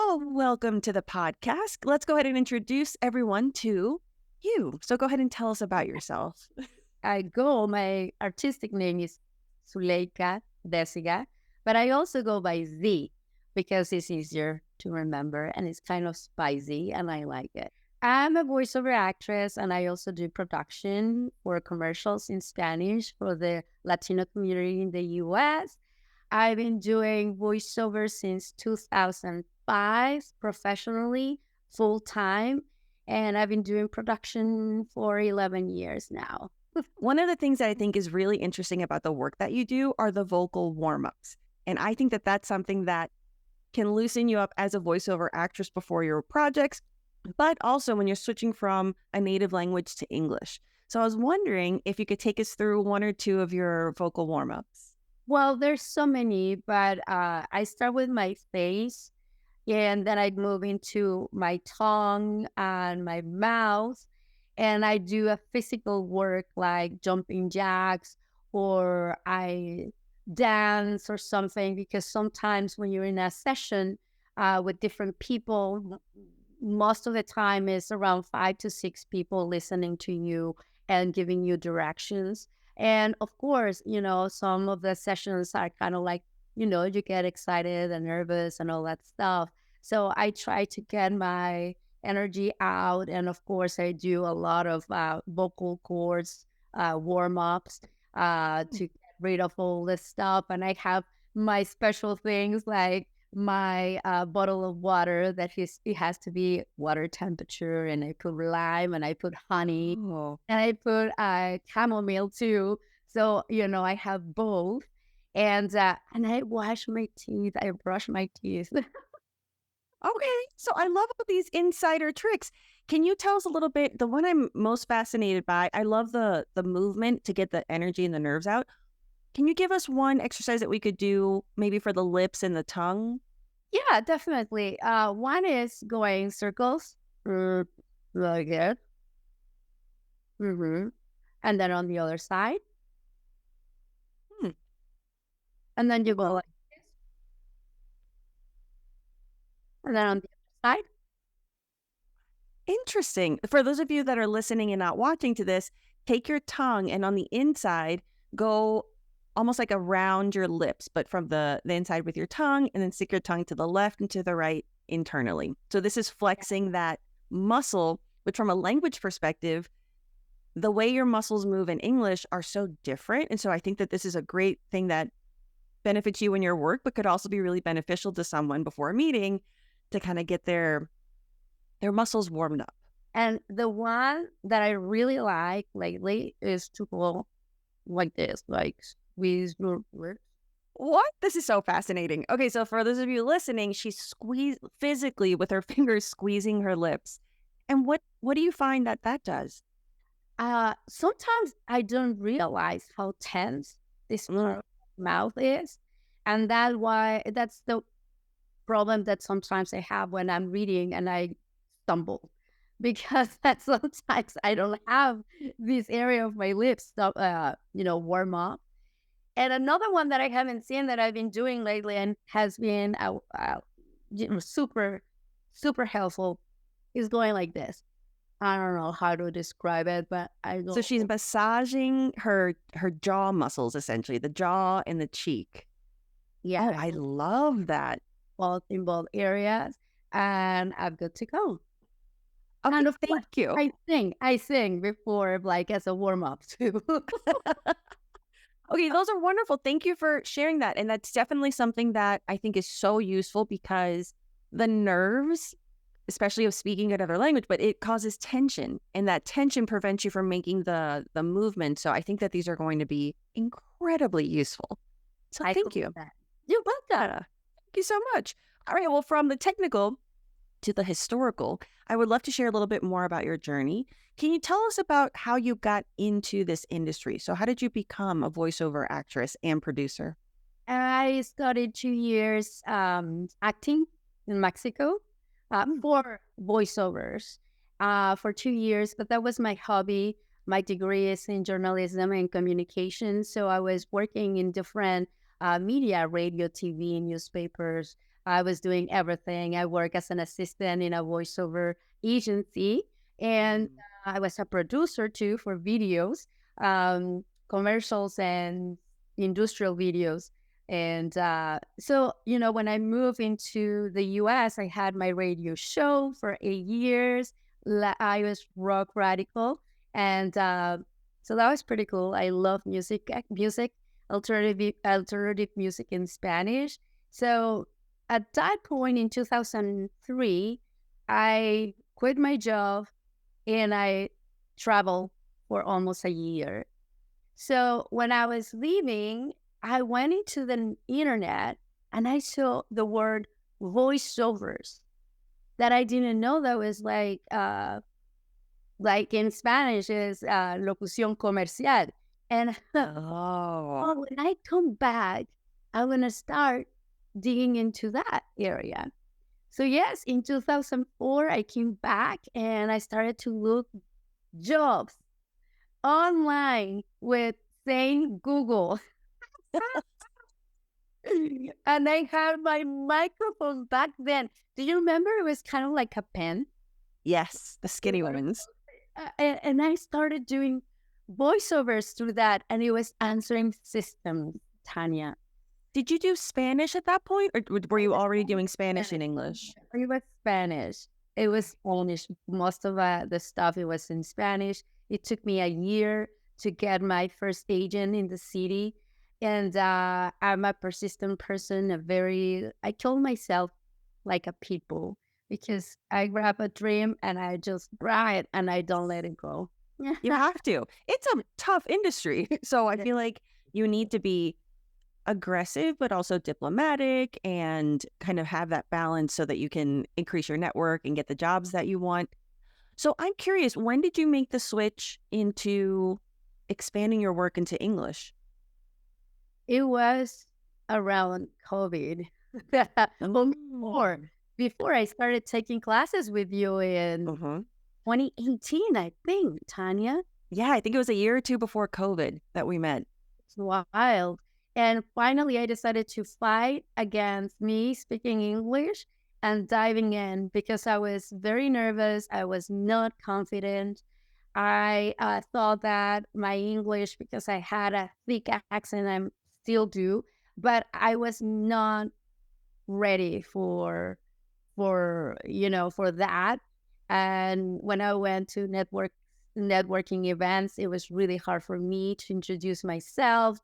Well, welcome to the podcast. Let's go ahead and introduce everyone to you. So go ahead and tell us about yourself. My artistic name is Zuleika Desiga, but I also go by Z because it's easier to remember and it's kind of spicy and I like it. I'm a voiceover actress and I also do production for commercials in Spanish for the Latino community in the US. I've been doing voiceover since 2005 professionally, full time, and I've been doing production for 11 years now. One of the things that I think is really interesting about the work that you do are the vocal warm-ups. And I think that that's something that can loosen you up as a voiceover actress before your projects, but also when you're switching from a native language to English. So I was wondering if you could take us through one or two of your vocal warm-ups. Well, there's so many, but I start with my face, and then I move into my tongue and my mouth, and I do a physical work like jumping jacks, or I dance or something. Because sometimes when you're in a session with different people, most of the time is around 5 to 6 people listening to you and giving you directions. And of course, some of the sessions are kind of like, you get excited and nervous and all that stuff. So I try to get my energy out. And of course, I do a lot of vocal cords, warm ups to get rid of all this stuff. And I have my special things like my bottle of water it has to be water temperature, and I put lime and I put honey Oh, and I put chamomile too. So I have both, and I wash my teeth. I brush my teeth. okay. So I love all these insider tricks. Can you tell us a little bit? The one I'm most fascinated by, I love the movement to get the energy and the nerves out. Can you give us one exercise that we could do maybe for the lips and the tongue? Yeah, definitely. One is going circles, like it, and then on the other side, Hmm. and then you go like this, and then on the other side. Interesting. For those of you that are listening and not watching to this, take your tongue and on the inside, go almost like around your lips, but from the inside with your tongue, and then stick your tongue to the left and to the right internally. So this is flexing that muscle, which from a language perspective, the way your muscles move in English are so different. And so I think that this is a great thing that benefits you in your work, but could also be really beneficial to someone before a meeting to kind of get their muscles warmed up. And the one that I really like lately is to go like this, like squeeze your lips. What? This is so fascinating. Okay, so for those of you listening, she's squeezed physically with her fingers squeezing her lips. And what do you find that that does? Sometimes I don't realize how tense this Mm. mouth is, and that's the problem that sometimes I have when I'm reading and I stumble, because that sometimes I don't have this area of my lips warm up. And another one that I haven't seen that I've been doing lately and has been super super helpful is going like this. I don't know how to describe it, but I So she's go, massaging her jaw muscles essentially, the jaw and the cheek. Oh, yeah, I love that. both in both areas, and I'm good to go. Okay, And of course, thank you. I sing before, like as a warm up too. Okay, those are wonderful. Thank you for sharing that. And that's definitely something that I think is so useful because the nerves, especially of speaking another language, but it causes tension. And that tension prevents you from making the movement. So I think that these are going to be incredibly useful. So I thank hope you. that you're welcome. Thank you so much. All right. Well, from the technical to the historical, I would love to share a little bit more about your journey. Can you tell us about how you got into this industry? So, how did you become a voiceover actress and producer? I studied 2 years acting in Mexico Mm. for voiceovers for 2 years, but that was my hobby. My degree is in journalism and communication. So I was working in different media, radio, TV, newspapers, I was doing everything. I work as an assistant in a voiceover agency, and Mm. I was a producer too for videos, commercials and industrial videos. And so, when I moved into the US, I had my radio show for 8 years. I was rock radical. And so that was pretty cool. I love music, alternative music in Spanish. So at that point in 2003, I quit my job and I traveled for almost a year. So when I was leaving, I went into the internet and I saw the word voiceovers that I didn't know that was like in Spanish is locución comercial. And Oh. oh, when I come back, I'm gonna start digging into that area. So yes, in 2004, I came back and I started to look jobs online with saying Google. And I had my microphone back then. Do you remember it was kind of like a pen? Yes, the It skinny was, women's. and I started doing voiceovers through that, and it was answering systems, Tanya. Did you do Spanish at that point, or were It you was already only doing Spanish and Spanish. English? It was Spanish. It was Spanish. Most of the stuff it was in Spanish. It took me a year to get my first agent in the city, and I'm a persistent person. I told myself like a pit bull because I grab a dream and I just grab it and I don't let it go. You have to. It's a tough industry. So I feel like you need to be aggressive, but also diplomatic and kind of have that balance so that you can increase your network and get the jobs that you want. So I'm curious, when did you make the switch into expanding your work into English? It was around COVID. Well, Oh. before I started taking classes with you in Uh-huh. 2018, I think, Tanya. Yeah, I think it was a year or two before COVID that we met. It's wild. And finally, I decided to fight against me speaking English and diving in because I was very nervous. I was not confident. I thought that my English, because I had a thick accent, I still do, but I was not ready for that. And when I went to networking events, it was really hard for me to introduce myself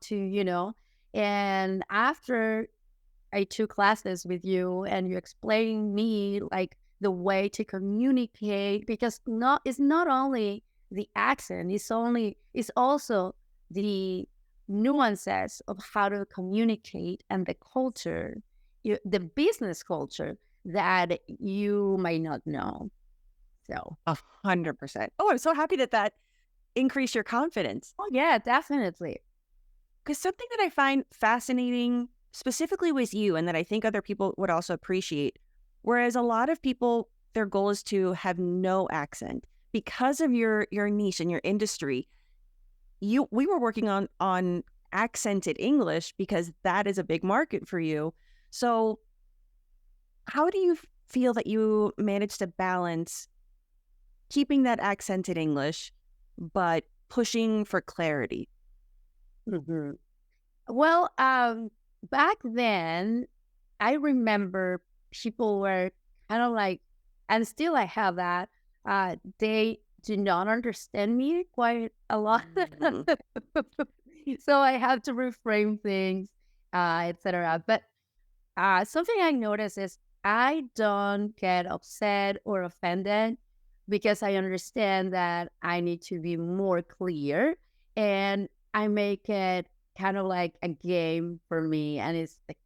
and after I took classes with you and you explained me like the way to communicate, because it's not only the accent, it's also the nuances of how to communicate and the culture, the business culture that you might not know. So, 100%. Oh, I'm so happy that that increased your confidence. oh yeah, definitely. Because something that I find fascinating, specifically with you, and that I think other people would also appreciate, whereas a lot of people, their goal is to have no accent because of your niche and your industry. We were working on accented English because that is a big market for you. So, how do you feel that you managed to balance keeping that accented English, but pushing for clarity? Mhm. Well, back then, I remember people were kind of like, and still I have that. They do not understand me quite a lot, Mhm. so I have to reframe things, etc. But something I notice is I don't get upset or offended because I understand that I need to be more clear, and I make it kind of like a game for me. And it's like,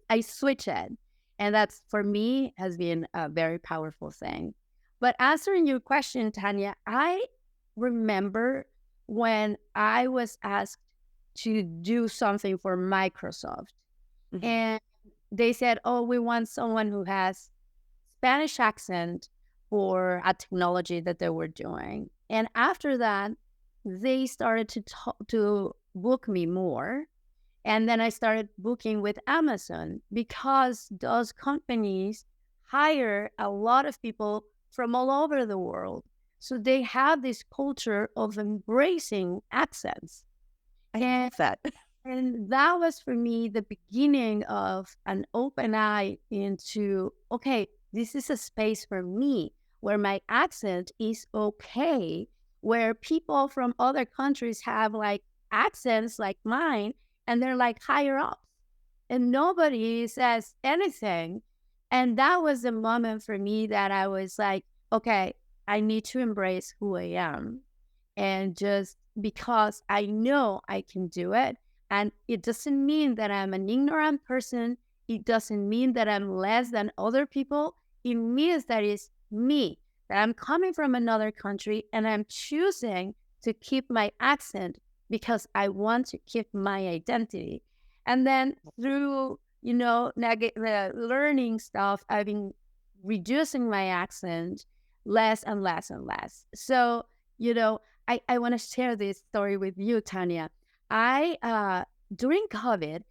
I switch it. And that's for me has been a very powerful thing. But answering your question, Tanya, I remember when I was asked to do something for Microsoft Mhm. and they said, "Oh, we want someone who has Spanish accent for a technology that they were doing." And after that, they started to book me more. And then I started booking with Amazon because those companies hire a lot of people from all over the world. So they have this culture of embracing accents. I And love that. and that was for me the beginning of an open eye into, okay, this is a space for me where my accent is okay, where people from other countries have like accents like mine and they're like higher ups and nobody says anything. And that was the moment for me that I was like, okay, I need to embrace who I am. And just because I know I can do it. And it doesn't mean that I'm an ignorant person. It doesn't mean that I'm less than other people. It means that it's me, that I'm coming from another country and I'm choosing to keep my accent because I want to keep my identity. And then through, the learning stuff, I've been reducing my accent less and less and less. So, I want to share this story with you, Tannia. During COVID,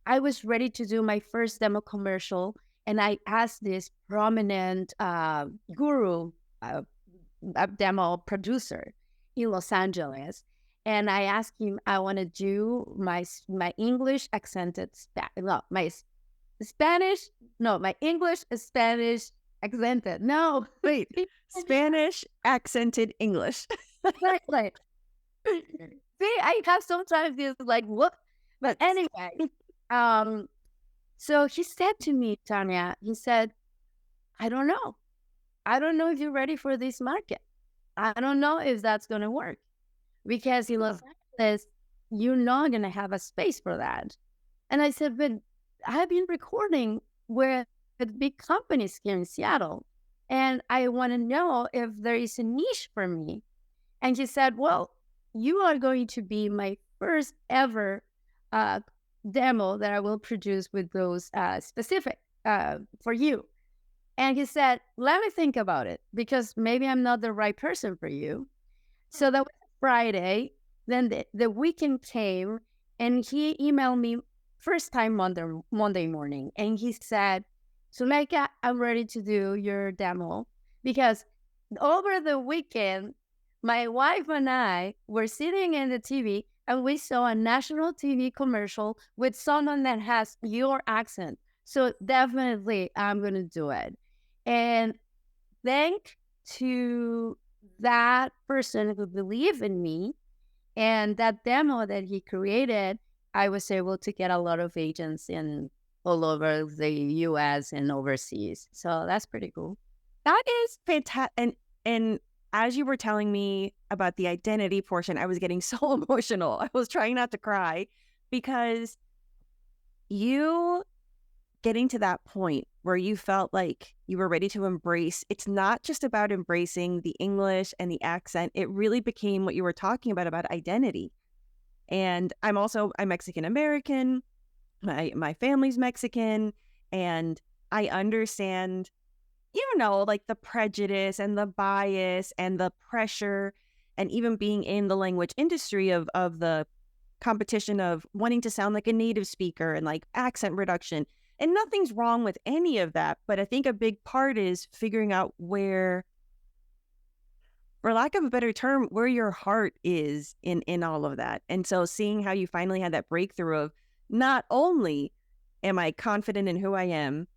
I was ready to do my first demo commercial, and I asked this prominent guru, uh, a demo producer in Los Angeles, and I asked him, I want to do my English accented no, Spanish, no, my English is Spanish accented. No, Wait, Spanish accented English. exactly. See, I have sometimes this like what, but anyway, um, so he said to me, Tanya, he said, I don't know. I don't know if you're ready for this market. I don't know if that's gonna work because in Los Angeles, you're not gonna have a space for that. And I said, but I've been recording with big companies here in Seattle, and I want to know if there is a niche for me. And he said, well, you are going to be my first ever uh, demo that I will produce with those specific for you. And he said, let me think about it because maybe I'm not the right person for you. So that was Friday. Then the weekend came and he emailed me first time Monday morning. And he said, Zuleika, I'm ready to do your demo because over the weekend, my wife and I were sitting in the TV and we saw a national TV commercial with someone that has your accent. So definitely I'm going to do it. And thank to that person who believed in me and that demo that he created, I was able to get a lot of agents in all over the US and overseas. So that's pretty cool. That is fantastic. And as you were telling me about the identity portion, I was getting so emotional. I was trying not to cry because you getting to that point where you felt like you were ready to embrace, it's not just about embracing the English and the accent. It really became what you were talking about identity. And I'm Mexican American. My family's Mexican, and I understand, like the prejudice and the bias and the pressure, and even being in the language industry of the competition of wanting to sound like a native speaker and like accent reduction. And nothing's wrong with any of that, but I think a big part is figuring out where, for lack of a better term, where your heart is in all of that. And so seeing how you finally had that breakthrough of not only am I confident in who I am,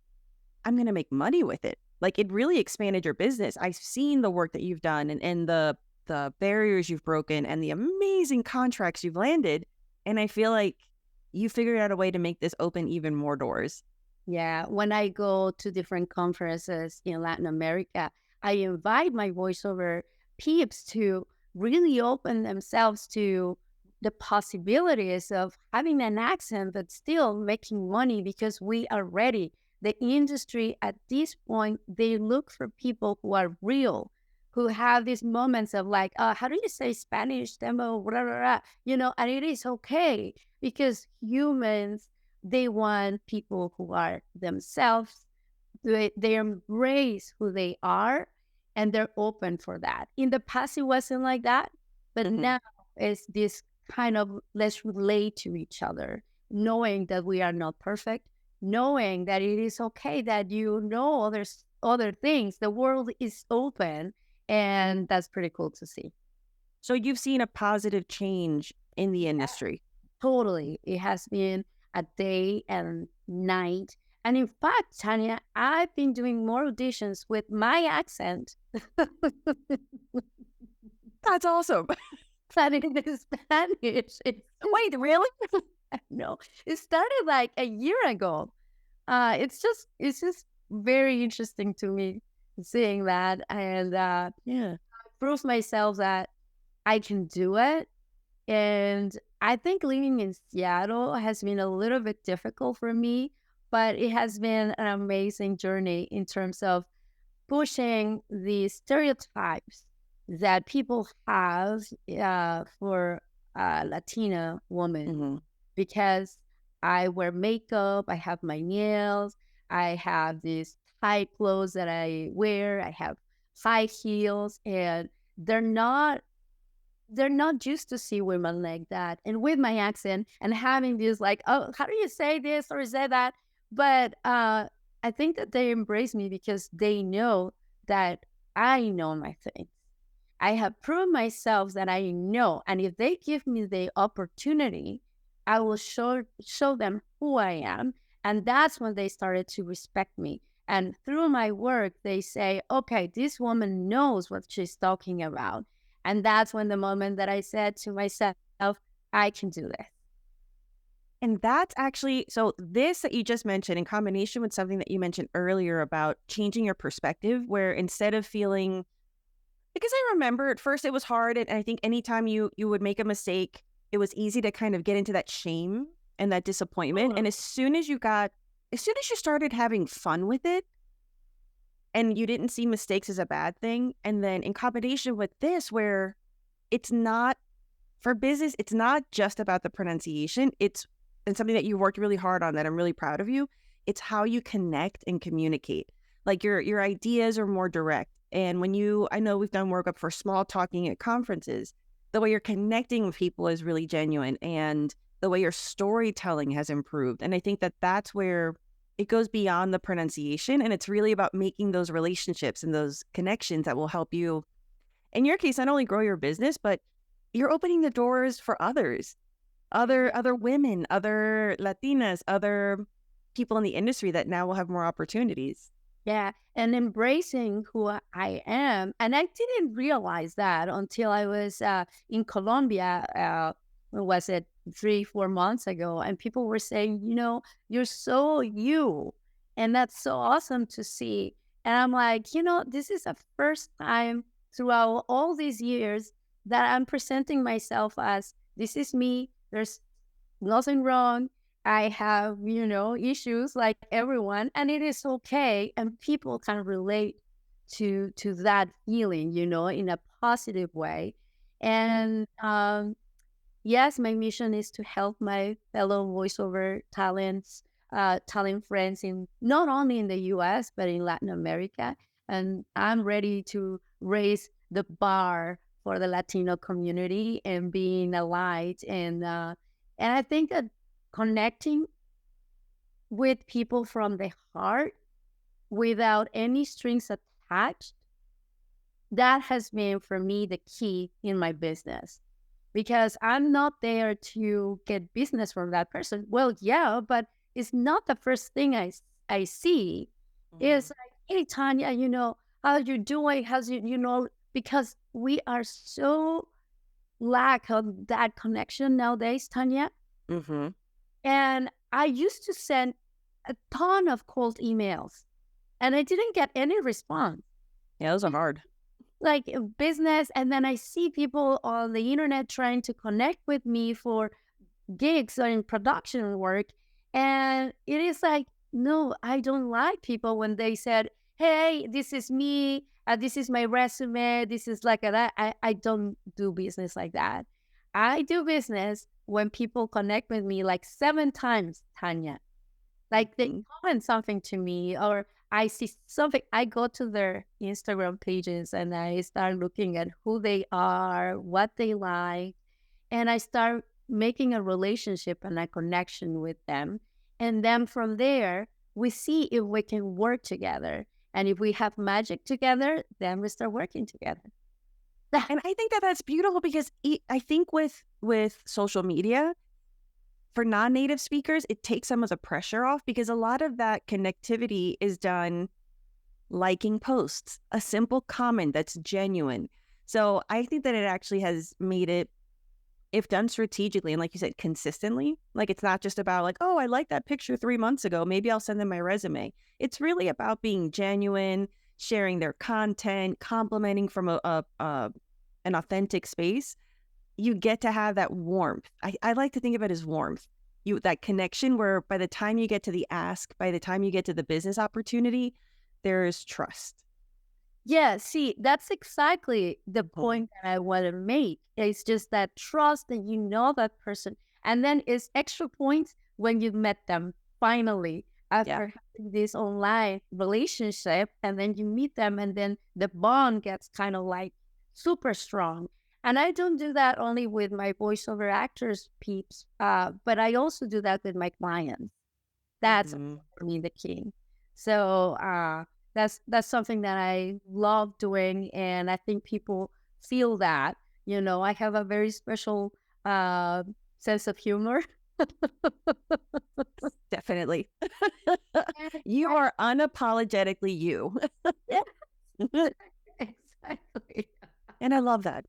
I'm going to make money with it. Like it really expanded your business. I've seen the work that you've done and the barriers you've broken and the amazing contracts you've landed. And I feel like you figured out a way to make this open even more doors. Yeah. When I go to different conferences in Latin America, I invite my voiceover peeps to really open themselves to the possibilities of having an accent but still making money because we are ready. The industry at this point, they look for people who are real, who have these moments of like, how do you say Spanish, demo, blah, blah, blah, and it is okay because humans, they want people who are themselves. They embrace who they are and they're open for that. In the past, it wasn't like that, but now it's this kind of let's relate to each other. knowing that we are not perfect, knowing that it is okay that other things. The world is open, and that's pretty cool to see. So you've seen a positive change in the industry. Totally. It has been a day and night. And in fact, Tanya, I've been doing more auditions with my accent That's awesome. than in Spanish. Wait, really? No, it started like a year ago. It's just very interesting to me seeing that, and Yeah. proves myself that I can do it. And I think living in Seattle has been a little bit difficult for me, but it has been an amazing journey in terms of pushing the stereotypes that people have for a Latina woman, Hmm. because I wear makeup, I have my nails, I have these tight clothes that I wear, I have high heels, and they're not they're not used to see women like that. And with my accent and having this like, oh, how do you say this or say that? But I think that they embrace me because they know that I know my things. I have proved myself that I know. And if they give me the opportunity, I will show them who I am. And that's when they started to respect me. And through my work, they say, okay, this woman knows what she's talking about. And that's when the moment that I said to myself, I can do this. And that's actually so this that you just mentioned in combination with something that you mentioned earlier about changing your perspective, where instead of feeling because I remember at first it was hard, and I think anytime you would make a mistake, it was easy to kind of get into that shame and that disappointment. And as soon as you started having fun with it and you didn't see mistakes as a bad thing, and then in combination with this, where it's not for business, it's not just about the pronunciation. It's and something that you worked really hard on that I'm really proud of you. It's how you connect and communicate. Like your ideas are more direct. And I know we've done work up for small talking at conferences. The way you're connecting with people is really genuine, and the way your storytelling has improved. And I think that that's where it goes beyond the pronunciation, and it's really about making those relationships and those connections that will help you in your case, not only grow your business, but you're opening the doors for others, other women, other Latinas, other people in the industry that now will have more opportunities. Yeah, and embracing who I am. And I didn't realize that until I was in Colombia. When was it 3, 4 months ago? And people were saying, you're so you, and that's so awesome to see. And I'm like, this is the first time throughout all these years that I'm presenting myself as this is me. There's nothing wrong. I have, issues like everyone, and it is okay. And people can relate to that feeling, in a positive way. And yes, my mission is to help my fellow voiceover talent friends in not only in the U.S. but in Latin America. And I'm ready to raise the bar for the Latino community and being a light. And I think that connecting with people from the heart without any strings attached, that has been for me the key in my business, because I'm not there to get business from that person. Well, yeah, but it's not the first thing I see. Mhm. It's like, hey, Tanya, how you doing? How's because we are so lack of that connection nowadays, Tanya. Mhm. And I used to send a ton of cold emails and I didn't get any response. Yeah, those are hard. Like business, and then I see people on the internet trying to connect with me for gigs or in production work, and it is like, no, I don't like people when they said, hey, this is me, this is my resume, this is like that. I don't do business like that. I do business when people connect with me like 7 times, Tanya. Like they Mhm. comment something to me, or I see something, I go to their Instagram pages and I start looking at who they are, what they like, and I start making a relationship and a connection with them. And then from there, we see if we can work together. And if we have magic together, then we start working together. And I think that that's beautiful because I think with social media, for non-native speakers, it takes some of the pressure off because a lot of that connectivity is done liking posts, a simple comment that's genuine. So I think that it actually has made it, if done strategically and like you said, consistently, like it's not just about like, oh, I liked that picture 3 months ago, maybe I'll send them my resume. It's really about being genuine, sharing their content, complimenting from an authentic space. You get to have that warmth. I like to think of it as warmth. That connection where by the time you get to the ask, by the time you get to the business opportunity, there's trust. Yeah, see, that's exactly the point that I want to make. It's just that trust that you know that person. And then it's extra points when you met them finally Yeah. after having this online relationship. And then you meet them, and then the bond gets kind of like super strong. And I don't do that only with my voiceover actors peeps, but I also do that with my clients. That's Mhm. for me the key. So that's something that I love doing, and I think people feel that. I have a very special uh, sense of humor. Definitely. And You are unapologetically you. yeah, exactly. And I love that.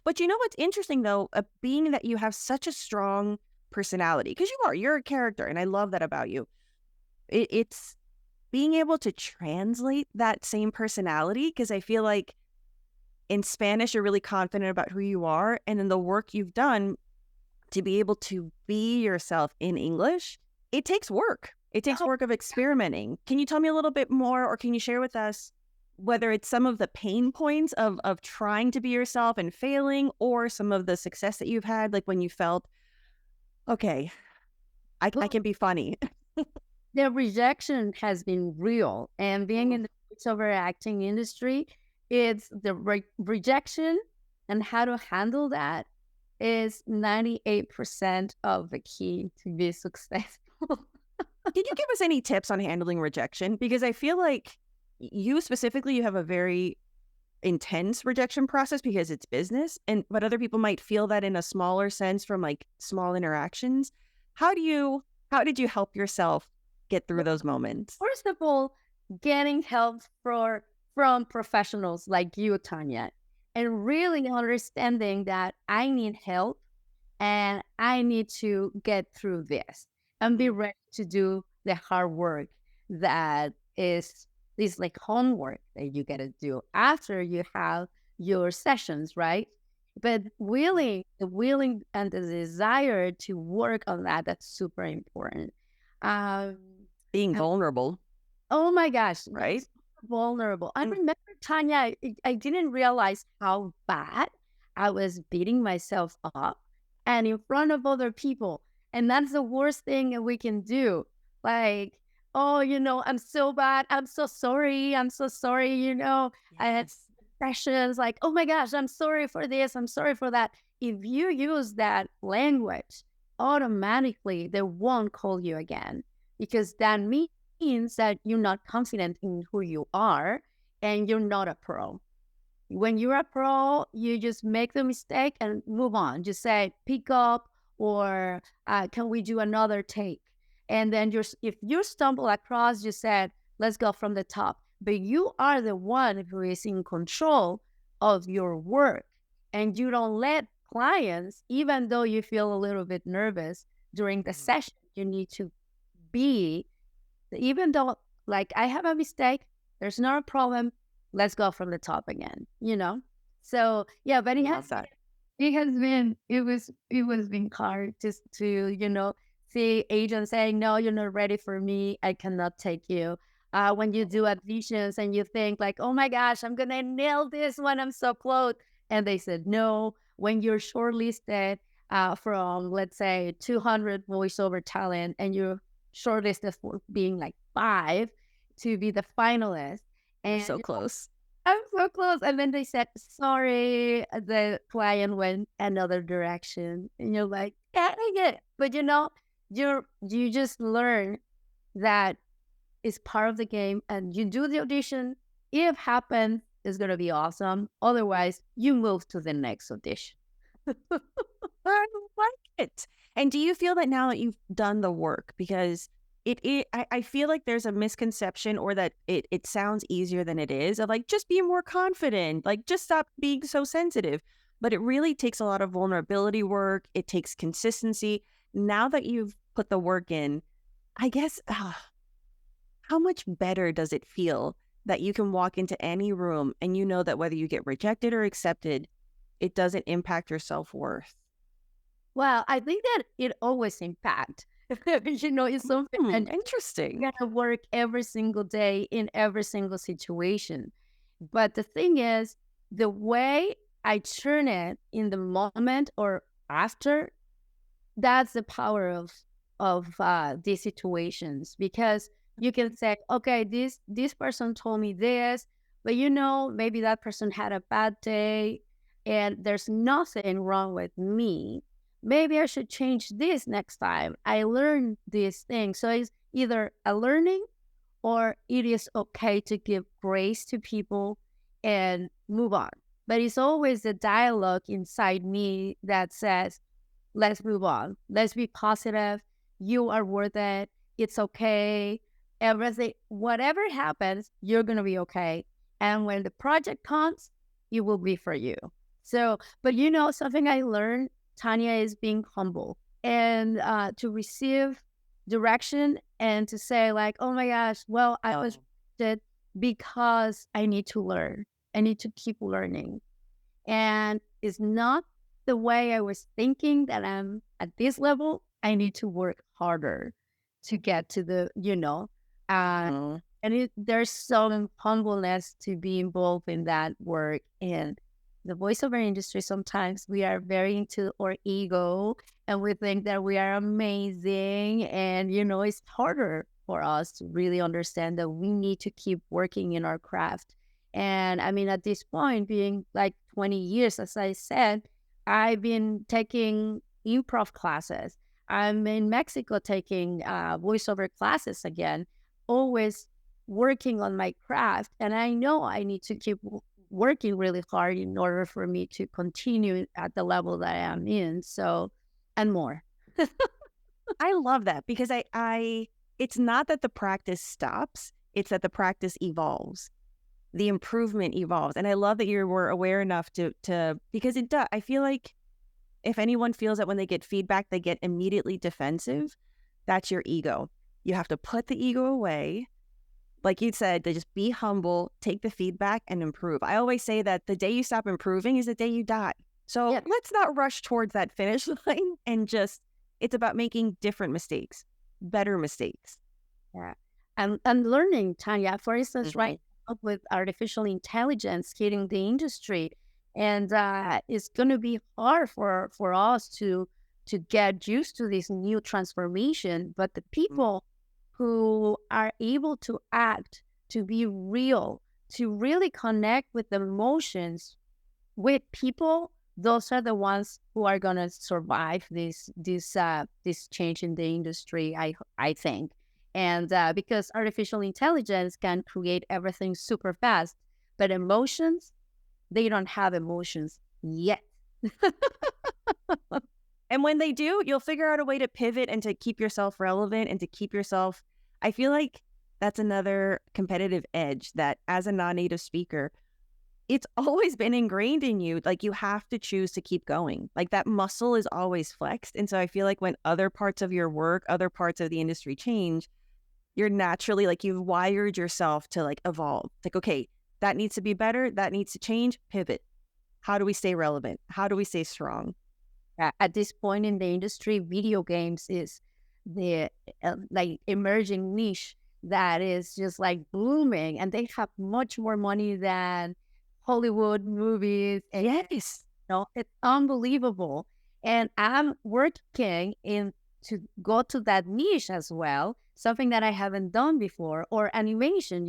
But you know what's interesting though, being that you have such a strong personality, because you're a character, and I love that about you. It's being able to translate that same personality, because I feel like in Spanish, you're really confident about who you are. And then the work you've done to be able to be yourself in English, it takes work. It takes Oh, work of experimenting. Can you tell me a little bit more, or can you share with us whether it's some of the pain points of trying to be yourself and failing, or some of the success that you've had, like when you felt, okay, I well, can be funny. the rejection has been real, and being Mm. in the voiceover acting industry, it's the rejection and how to handle that is 98% of the key to be successful. Can you give us any tips on handling rejection? Because I feel like you specifically, you have a very intense rejection process because it's business, but other people might feel that in a smaller sense from like small interactions. How did you help yourself get through those moments? First of all, getting help from professionals like you, Tanya, and really understanding that I need help and I need to get through this and be Mm. ready to do the hard work that is this like homework that you got to do after you have your sessions, right? But the willing and the desire to work on that, that's super important. Um, Being and- vulnerable, oh my gosh, right? yes, vulnerable. I Mm. remember, Tanya, I didn't realize how bad I was beating myself up and in front of other people. And that's the worst thing that we can do. Like, oh, I'm so bad. I'm so sorry. I'm so sorry. I had Yes. sessions like, oh my gosh, I'm sorry for this. I'm sorry for that. If you use that language, automatically they won't call you again because that means that you're not confident in who you are and you're not a pro. When you're a pro, you just make the mistake and move on. Just say, pick up, or can we do another take? And then if you stumble across, you said, let's go from the top. But you are the one who is in control of your work. And you don't let clients, even though you feel a little bit nervous during the Mm. session, you need to be, even though like I have a mistake, there's not a problem. Let's go from the top again. So yeah, but I love that. it was been hard just to, see agents saying, no, you're not ready for me. I cannot take you. When you do auditions and you think like, oh my gosh, I'm gonna nail this one. I'm so close. And they said no. When you're shortlisted from let's say 200 voiceover talent and you're shortlisted for being like five to be the finalist. You're And so close. I'm so close. And then they said, sorry, the client went another direction. And you're like, getting it. But you just learn that it's part of the game, and you do the audition. If happens, it's gonna be awesome. Otherwise, you move to the next audition. I like it. And do you feel that now that you've done the work, because I feel like there's a misconception, or that it sounds easier than it is, of like, just be more confident, like just stop being so sensitive. But it really takes a lot of vulnerability work. It takes consistency. Now that you've put the work in, I guess, how much better does it feel that you can walk into any room and you know that whether you get rejected or accepted, it doesn't impact your self-worth? Well, I think that it always impacts. It's something that Interesting. you gotta work every single day in every single situation. But the thing is, the way I turn it in the moment or after, that's the power of these situations, because you can say, okay, this person told me this, but maybe that person had a bad day, and there's nothing wrong with me. Maybe I should change this next time. I learned this thing. So it's either a learning, or it is okay to give grace to people and move on. But it's always the dialogue inside me that says, let's move on. Let's be positive. You are worth it. It's okay. Everything, whatever happens, you're going to be okay. And when the project comes, it will be for you. So, but something I learned, Tannia, is being humble, and to receive direction, and to say like, oh my gosh, well, I was did because I need to learn. I need to keep learning. And it's not the way I was thinking that I'm at this level. I need to work harder to get to Oh. and there's some humbleness to be involved in that work. And the voiceover industry, sometimes we are very into our ego, and we think that we are amazing. And, it's harder for us to really understand that we need to keep working in our craft. And I mean, at this point, being like 20 years, as I said, I've been taking improv classes. I'm in Mexico taking voiceover classes again, always working on my craft. And I know I need to keep working really hard in order for me to continue at the level that I am in. So, and more. I love that, because it's not that the practice stops, it's that the practice evolves. The improvement evolves. And I love that you were aware enough to because it does. I feel like if anyone feels that when they get feedback, they get immediately defensive, that's your ego. You have to put the ego away. Like you said, to just be humble, take the feedback, and improve. I always say that the day you stop improving is the day you die. So let's not rush towards that finish line, and it's about making different mistakes, better mistakes. Yeah. And learning, Tannia, for instance, right up with artificial intelligence hitting the industry. And it's going to be hard for us to get used to this new transformation. But the people who are able to act, to be real, to really connect with the emotions with people, those are the ones who are going to survive this change in the industry, I think. And because artificial intelligence can create everything super fast, but emotions, they don't have emotions yet. And when they do, you'll figure out a way to pivot and to keep yourself relevant and to keep yourself. I feel like that's another competitive edge that, as a non-native speaker, it's always been ingrained in you. Like, you have to choose to keep going. Like, that muscle is always flexed. And so I feel like when other parts of your work, other parts of the industry change, you're naturally, like, you've wired yourself to like evolve. It's like, okay, that needs to be better. That needs to change. Pivot. How do we stay relevant? How do we stay strong? At this point in the industry, video games is the like emerging niche that is just like booming, and they have much more money than Hollywood movies. And Yes. it's unbelievable. And I'm working to go to that niche as well, something that I haven't done before. Or animation,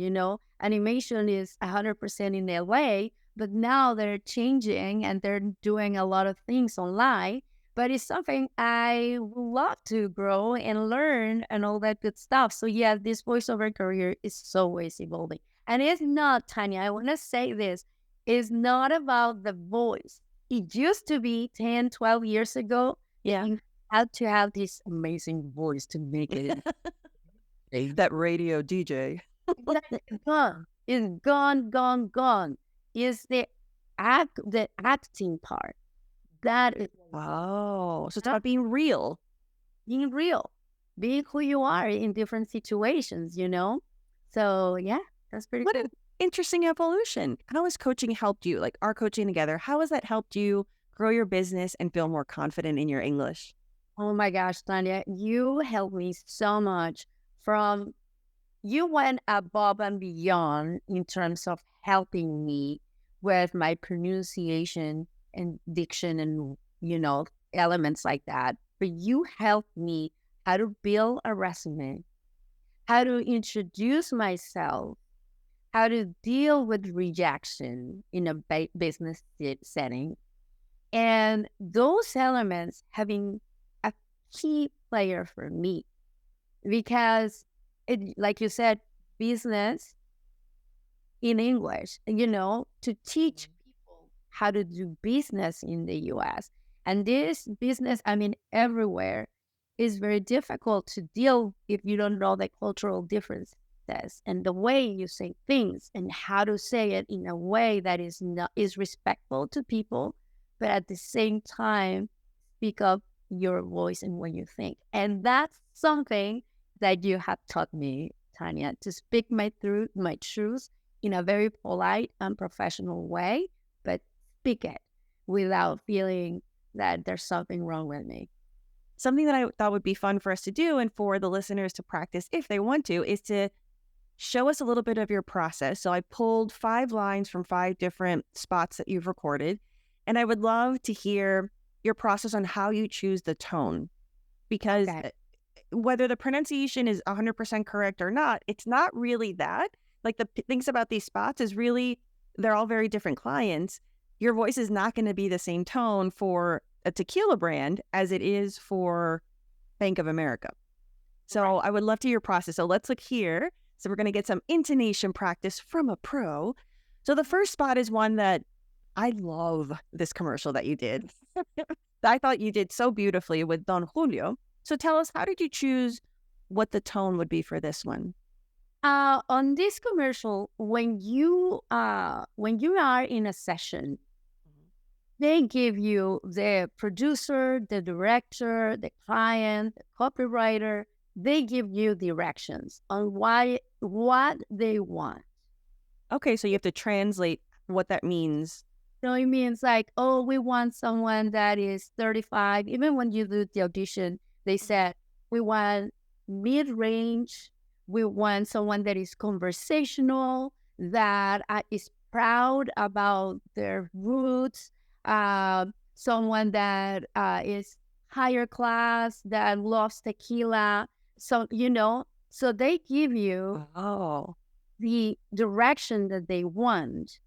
animation is 100% in LA, but now they're changing and they're doing a lot of things online. but it's something I would love to grow and learn and all that good stuff. So yeah, this voiceover career is always evolving. And it's not, Tanya, I want to say this, it's not about the voice. It used to be 10, 12 years ago that Yeah. you had to have this amazing voice to make it. That radio DJ. Exactly. It's gone. It's gone, gone, gone. Is the acting part. That is Oh, so it's not about being real. being real, being who you are in different situations, you know? So yeah, that's pretty What cool. an interesting evolution. How has coaching helped you? Like our coaching together, how has that helped you grow your business and feel more confident in your English? Oh my gosh, Tanya, you helped me so much from you went above and beyond in terms of helping me with my pronunciation and diction and, elements like that. But you helped me how to build a resume, how to introduce myself, how to deal with rejection in a business setting. And those elements having a key player for me because like you said, business in English, to teach people how to do business in the US. And this business, I mean, everywhere is very difficult to deal if you don't know the cultural differences and the way you say things and how to say it in a way that is respectful to people, but at the same time, speak up your voice and what you think. And that's something that you have taught me, Tanya, to speak my truth in a very polite and professional way, but speak it without feeling that there's something wrong with me. Something that I thought would be fun for us to do and for the listeners to practice if they want to is to show us a little bit of your process. So I pulled 5 lines from 5 different spots that you've recorded, and I would love to hear your process on how you choose the tone because Okay. whether the pronunciation is 100% correct or not, it's not really that. Like the things about these spots is really, they're all very different clients. Your voice is not going to be the same tone for a tequila brand as it is for Bank of America. So Right. I would love to hear your process. So let's look here. So we're going to get some intonation practice from a pro. So the first spot is one that I love this commercial that you did. I thought you did so beautifully with Don Julio. So tell us, how did you choose what the tone would be for this one? On this commercial, when you are in a session, they give you the producer, the director, the client, the copywriter. They give you directions on what they want. Okay, so you have to translate what that means. So it means like, oh, we want someone that is 35. Even when you do the audition, they said we want mid-range. We want someone that is conversational, that is proud about their roots. Someone that is higher class, that loves tequila. So so they give you Oh. the direction that they want,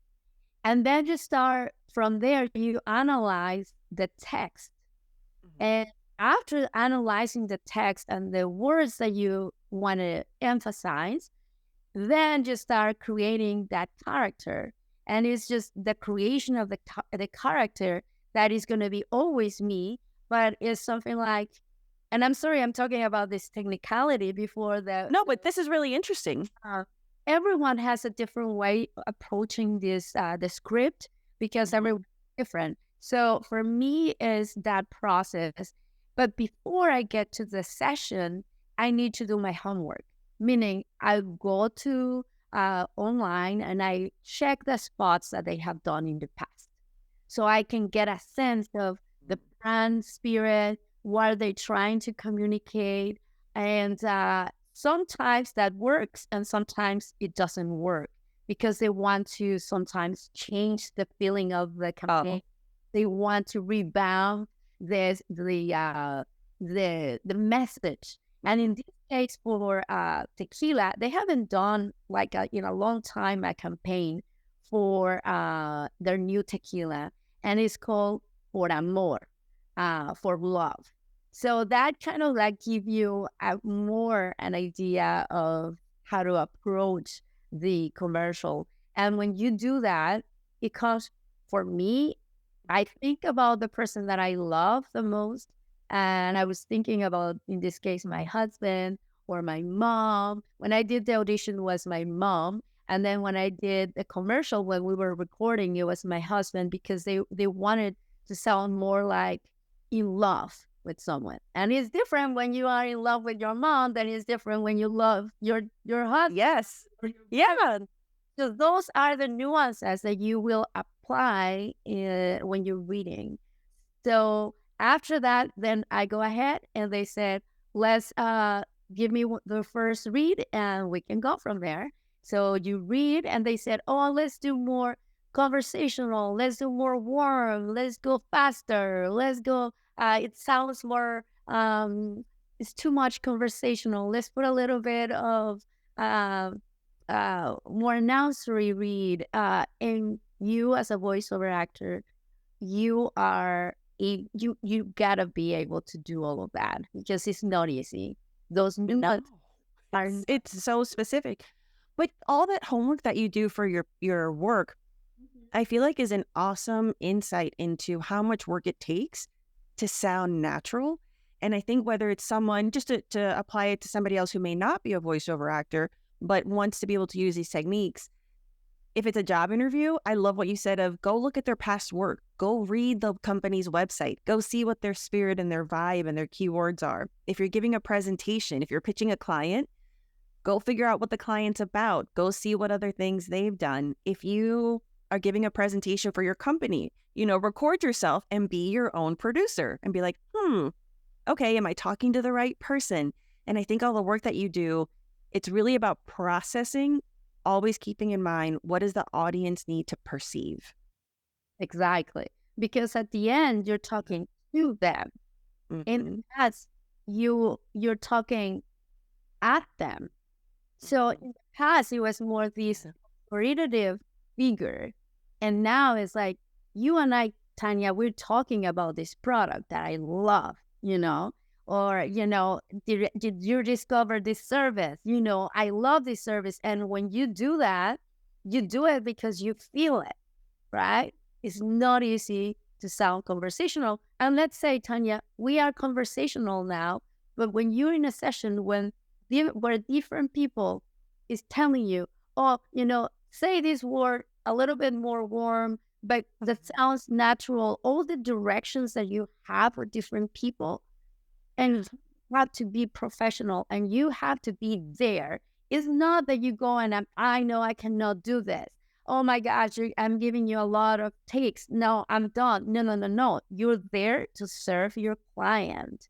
and then you start from there, you analyze the text. And after analyzing the text and the words that you want to emphasize, then you start creating that character. And it's just the creation of the character that is going to be always me, but it's something like, and I'm sorry, I'm talking about this technicality before No, but this is really interesting. uh, everyone has a different way approaching this the script because everyone's different. So for me is that process. But before I get to the session, I need to do my homework. Meaning I go to online and I check the spots that they have done in the past. So I can get a sense of the brand spirit, what are they trying to communicate, and sometimes that works and sometimes it doesn't work because they want to sometimes change the feeling of the campaign. Oh. They want to rebound this the message. And in this case for tequila, they haven't done like in a long time a campaign for their new tequila, and it's called Por Amor. for love. So that kind of like give you more an idea of how to approach the commercial. And when you do that, it comes for me, I think about the person that I love the most. And I was thinking about, in this case, my husband or my mom. When I did the audition was my mom. And then when I did the commercial, when we were recording, it was my husband because they wanted to sound more like in love with someone. And it's different when you are in love with your mom than it's different when you love your husband. Yes. Yeah. So those are the nuances that you will apply when you're reading. So after that, then I go ahead and they said, let's give me the first read and we can go from there. So you read and they said, oh, let's do more conversational. Let's do more warm. Let's go faster. Let's go. It sounds more, it's too much conversational. Let's put a little bit of uh, more announcery read. And you as a voiceover actor, you are you gotta be able to do all of that because it's not easy. Those nuts No. are It's so specific. But all that homework that you do for your work, I feel like is an awesome insight into how much work it takes to sound natural. And I think whether it's someone, just to apply it to somebody else who may not be a voiceover actor, but wants to be able to use these techniques, if it's a job interview, I love what you said of go look at their past work, go read the company's website, go see what their spirit and their vibe and their keywords are. If you're giving a presentation, if you're pitching a client, go figure out what the client's about, go see what other things they've done. If you are giving a presentation for your company, record yourself and be your own producer and be like, okay, am I talking to the right person? And I think all the work that you do, it's really about processing, always keeping in mind, what does the audience need to perceive? exactly because at the end you're talking to them, Mm-hmm. and as you're talking at them. So in the past, it was more this authoritative figure. And now it's like you and I, Tanya, we're talking about this product that I love, or, did you discover this service? I love this service. And when you do that, you do it because you feel it, right? It's not easy to sound conversational. And let's say, Tanya, we are conversational now, but when you're in a session where different people is telling you, oh, say this word a little bit more warm, but that sounds natural. All the directions that you have for different people, and you have to be professional, and you have to be there. It's not that you go and I know I cannot do this. Oh my gosh, I'm giving you a lot of takes. No, I'm done. No, no, no, no. You're there to serve your client,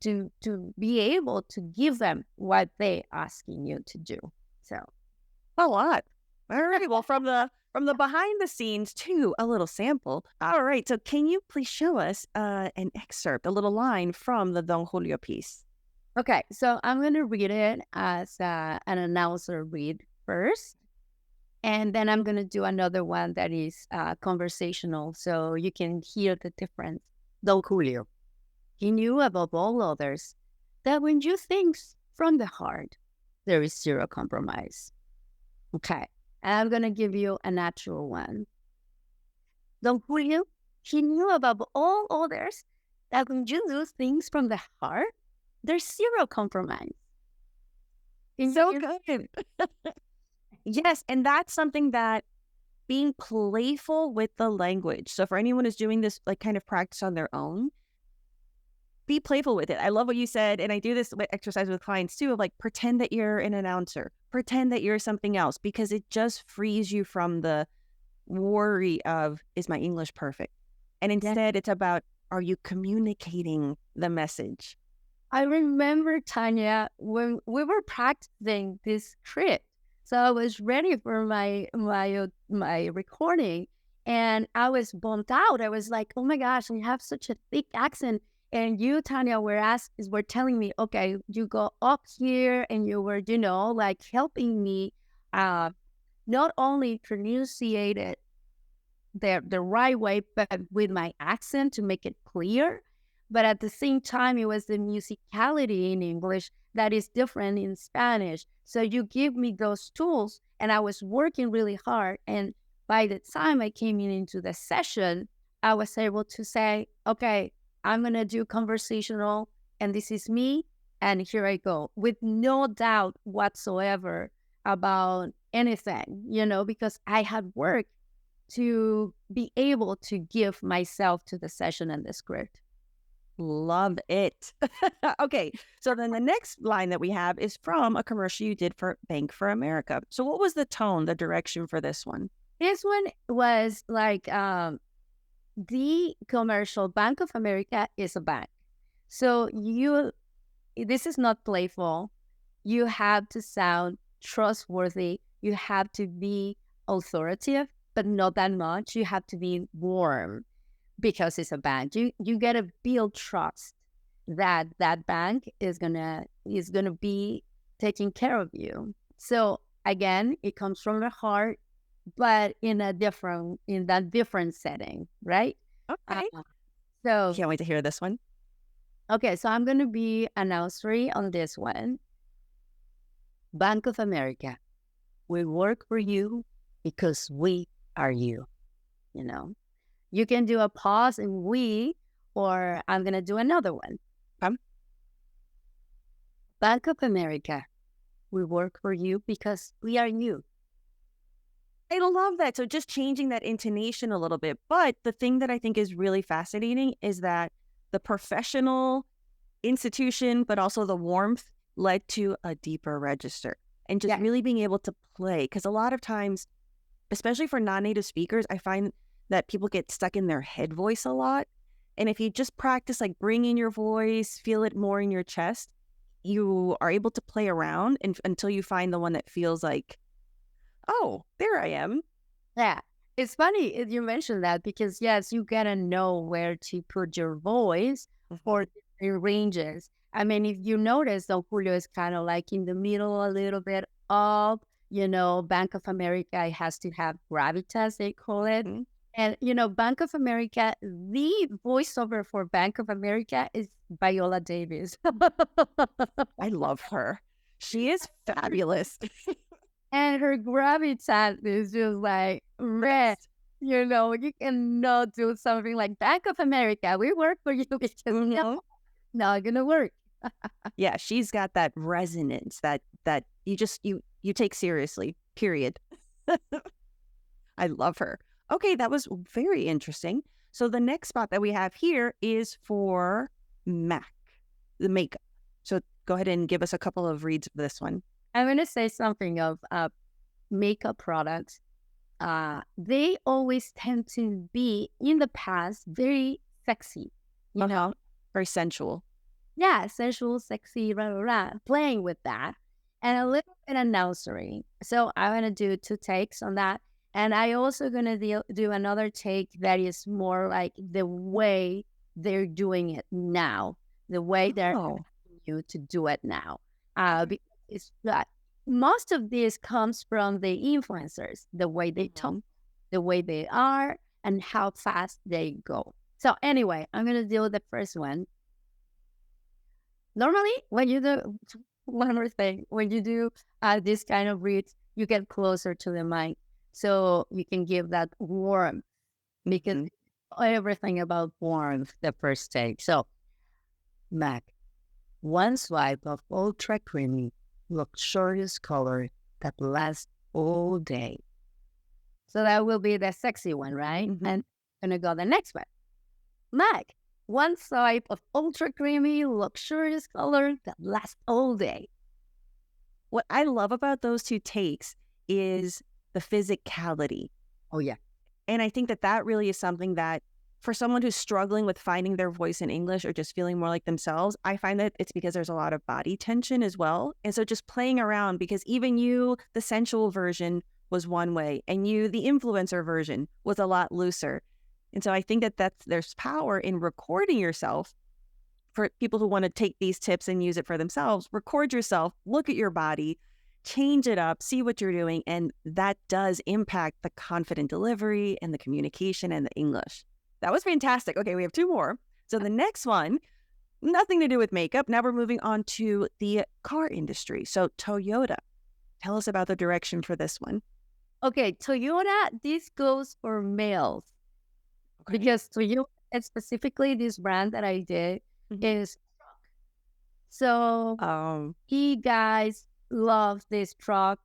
to be able to give them what they asking you to do. So A lot. All right. Well, from the behind the scenes to a little sample. All right. So can you please show us an excerpt, a little line from the Don Julio piece? okay, so I'm gonna read it as an announcer read first, and then I'm gonna do another one that is conversational, so you can hear the difference. Don Julio, he knew above all others that when you think from the heart, there is zero compromise. Okay. And I'm going to give you a natural one. Don Julio, he knew above all others that when you do things from the heart, there's zero compromise. So good. Yes. And that's something that being playful with the language. So for anyone who's doing this like kind of practice on their own, be playful with it. I love what you said. And I do this exercise with clients too of like pretend that you're an announcer, pretend that you're something else, because it just frees you from the worry of, is my English perfect? And instead it's about, are you communicating the message? I remember, Tanya, when we were practicing this script. So I was ready for my recording, and I was bummed out. I was like, "Oh my gosh, I have such a thick accent." And you, Tanya, were telling me, "Okay, you go up here," and you were, like helping me, not only pronunciate it the right way, but with my accent to make it clear. But at the same time, it was the musicality in English that is different in Spanish. So you give me those tools, and I was working really hard. And by the time I came in into the session, I was able to say, okay, I'm going to do conversational, and this is me, and here I go, with no doubt whatsoever about anything, because I had worked to be able to give myself to the session and the script. Love it. Okay, so then the next line that we have is from a commercial you did for Bank for America. So what was the tone, the direction for this one? This one was like the commercial. Bank of America is a bank. So this is not playful. You have to sound trustworthy. You have to be authoritative, but not that much. You have to be warm because it's a bank. You gotta build trust that that bank is gonna be taking care of you. So again, it comes from the heart, but in that different setting, right? Okay. So Can't wait to hear this one. okay, so I'm gonna be announcery on this one. Bank of America, we work for you because we are you. You know, you can do a pause and we, or I'm gonna do another one. Um, Bank of America, we work for you because we are you. I love that. So just changing that intonation a little bit. But the thing that I think is really fascinating is that the professional institution, but also the warmth led to a deeper register and just Yeah. really being able to play. Because a lot of times, especially for non-native speakers, I find that people get stuck in their head voice a lot. And if you just practice like bringing your voice, feel it more in your chest, you are able to play around until you find the one that feels like, oh, there I am. Yeah. It's funny you mentioned that because, yes, you gotta know where to put your voice for the ranges. I mean, if you notice, Don Julio is kind of like in the middle, a little bit up. Bank of America has to have gravitas, they call it. Mhm. And, Bank of America, the voiceover for Bank of America is Viola Davis. I love her. She is fabulous. And her gravitas is just like red. You cannot do something like Bank of America. We work for you because no, not gonna work. Yeah, she's got that resonance that you take seriously. Period. I love her. Okay, that was very interesting. So the next spot that we have here is for MAC, the makeup. So go ahead and give us a couple of reads of this one. I'm gonna say something of makeup products. They always tend to be in the past very sexy. Very sensual. Yeah, sensual, sexy, rah, rah, rah, playing with that, and a little bit of nursery. So I'm gonna do 2 takes on that, and I also gonna do another take that is more like the way they're doing it now, the way they're Oh, asking you to do it now. Because it's that most of this comes from the influencers, the way they talk, the way they are, and how fast they go. So anyway, I'm gonna deal with the first one. Normally, when you do one more thing, when you do this kind of reads, you get closer to the mic, so you can give that warmth because everything about warmth the first take. So, Mac, one swipe of ultra creamy, luxurious color that lasts all day. So that will be the sexy one, right? Mhm. And I'm gonna go the next one. Mac, one swipe of ultra creamy, luxurious color that lasts all day. What I love about those two takes is the physicality. Oh, yeah. And I think that really is something that for someone who's struggling with finding their voice in English or just feeling more like themselves, I find that it's because there's a lot of body tension as well. And so just playing around, because even you, the sensual version was one way, and you, the influencer version, was a lot looser. And so I think that there's power in recording yourself. For people who want to take these tips and use it for themselves, record yourself, look at your body, change it up, see what you're doing, and that does impact the confident delivery and the communication and the English. That was fantastic. Okay, we have two more. So the next one, nothing to do with makeup. Now we're moving on to the car industry. So Toyota, tell us about the direction for this one. Okay, Toyota, this goes for males Okay. because Toyota, and specifically this brand that I did, is so he guys love this truck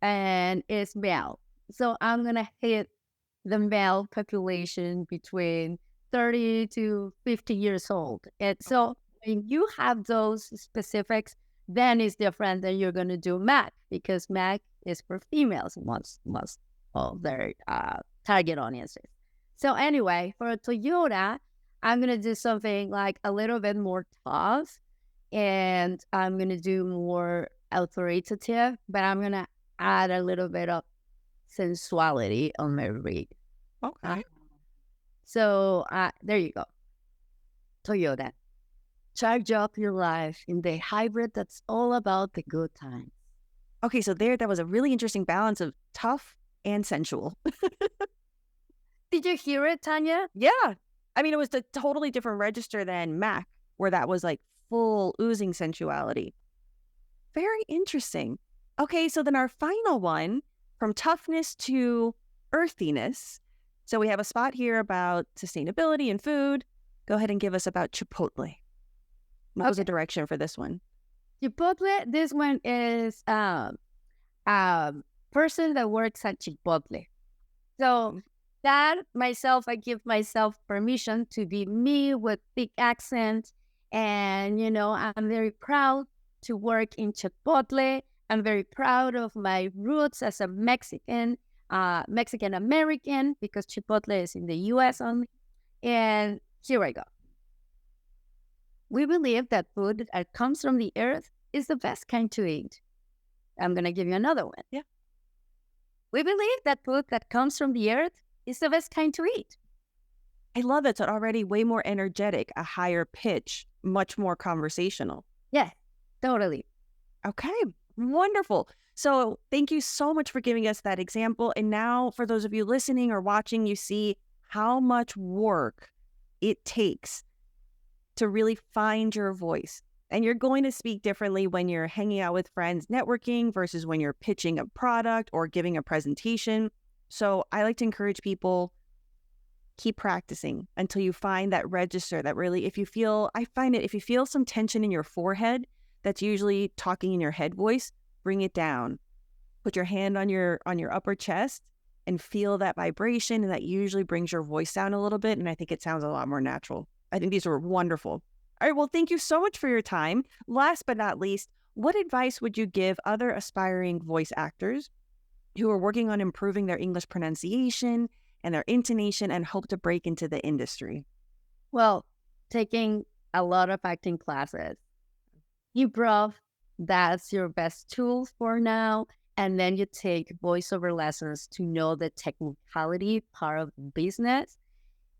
and it's male. So I'm gonna hit the male population between 30 to 50 years old. And so when you have those specifics, then it's different than you're gonna do Mac because Mac is for females most of their target audiences. So anyway, for Toyota, I'm gonna do something like a little bit more tough and I'm gonna do more authoritative, but I'm gonna add a little bit of sensuality on my read. Okay. So there you go. Toyota. Charge up your life in the hybrid that's all about the good times. Okay, so that was a really interesting balance of tough and sensual. Did you hear it, Tannia? Yeah. I mean, it was a totally different register than Mac, where that was like full oozing sensuality. Very interesting. Okay, so then our final one, from toughness to earthiness. So we have a spot here about sustainability and food. Go ahead and give us about Chipotle. What was the direction for this one? Chipotle, this one is person that works at Chipotle. So that myself, I give myself permission to be me with thick accent. And, you know, I'm very proud to work in Chipotle. I'm very proud of my roots as a Mexican, Mexican American, because Chipotle is in the US only. And here I go. We believe that food that comes from the earth is the best kind to eat. I'm going to give you another one. Yeah. We believe that food that comes from the earth is the best kind to eat. I love it. It's already way more energetic, a higher pitch, much more conversational. Yeah, totally. Okay, wonderful. So thank you so much for giving us that example. And now for those of you listening or watching, you see how much work it takes to really find your voice. And you're going to speak differently when you're hanging out with friends, networking versus when you're pitching a product or giving a presentation. So I like to encourage people, keep practicing until you find that register that really, if you feel some tension in your forehead, that's usually talking in your head voice, bring it down. Put your hand on your upper chest and feel that vibration, and that usually brings your voice down a little bit. And I think it sounds a lot more natural. I think these were wonderful. All right, well, thank you so much for your time. Last but not least, what advice would you give other aspiring voice actors who are working on improving their English pronunciation and their intonation and hope to break into the industry? Well, taking a lot of acting classes. Improv, that's your best tool for now. And then you take voiceover lessons to know the technicality part of the business.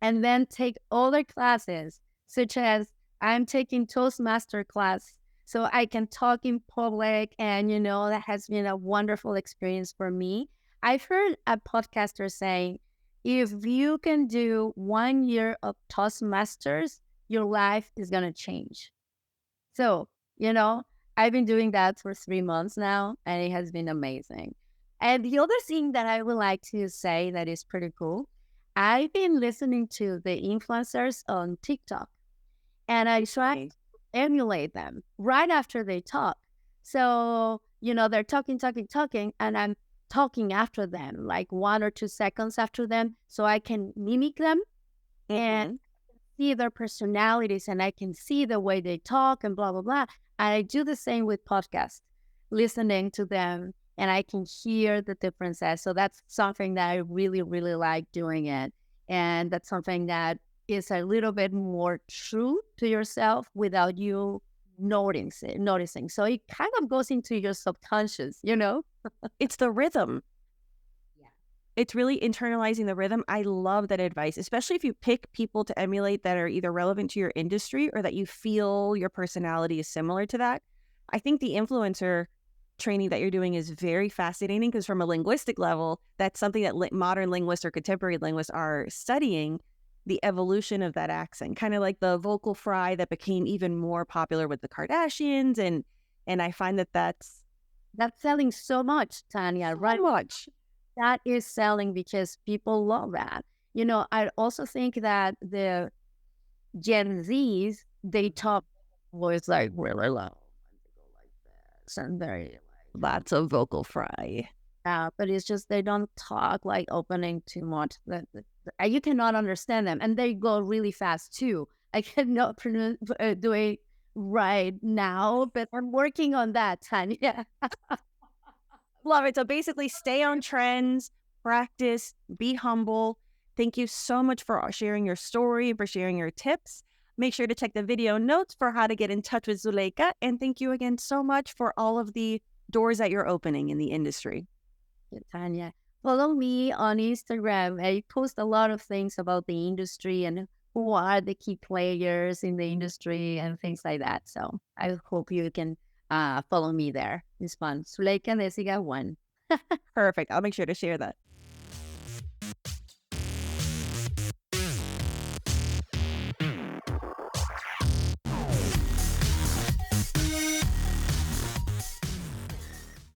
And then take other classes, such as I'm taking Toastmaster class so I can talk in public. And, you know, that has been a wonderful experience for me. I've heard a podcaster saying, if you can do 1 year of Toastmasters, your life is going to change. So, you know, I've been doing that for 3 months now, and it has been amazing. And the other thing that I would like to say that is pretty cool, I've been listening to the influencers on TikTok, and I try to emulate them right after they talk. So, you know, they're talking, and I'm talking after them, like 1 or 2 seconds after them, so I can mimic them and see their personalities, and I can see the way they talk and blah, blah, blah. And I do the same with podcasts, listening to them, and I can hear the differences. So that's something that I really, really like doing it. And that's something that is a little bit more true to yourself without you noticing. So it kind of goes into your subconscious, you know? It's the rhythm. Yeah. It's really internalizing the rhythm. I love that advice, especially if you pick people to emulate that are either relevant to your industry or that you feel your personality is similar to that. I think the influencer training that you're doing is very fascinating because from a linguistic level, that's something that modern linguists or contemporary linguists are studying, the evolution of that accent, kind of like the vocal fry that became even more popular with the Kardashians. And I find that That's selling so much, Tanya, so right? much. That is selling because people love that. I also think that the Gen Zs, they talk voice like really low and they go like this and very Lots of vocal fry. but it's just they don't talk like opening too much. You cannot understand them, and they go really fast too. I cannot do it right now, but I'm working on that, Tanya. Love it. So basically, stay on trends, practice, be humble. Thank you so much for sharing your story and for sharing your tips. Make sure to check the video notes for how to get in touch with Zuleika. And thank you again so much for all of the doors that you're opening in the industry. Tanya. Follow me on Instagram. I post a lot of things about the industry and who are the key players in the industry and things like that. So I hope you can follow me there. It's fun. Zuleika Desiga 1. Perfect. I'll make sure to share that.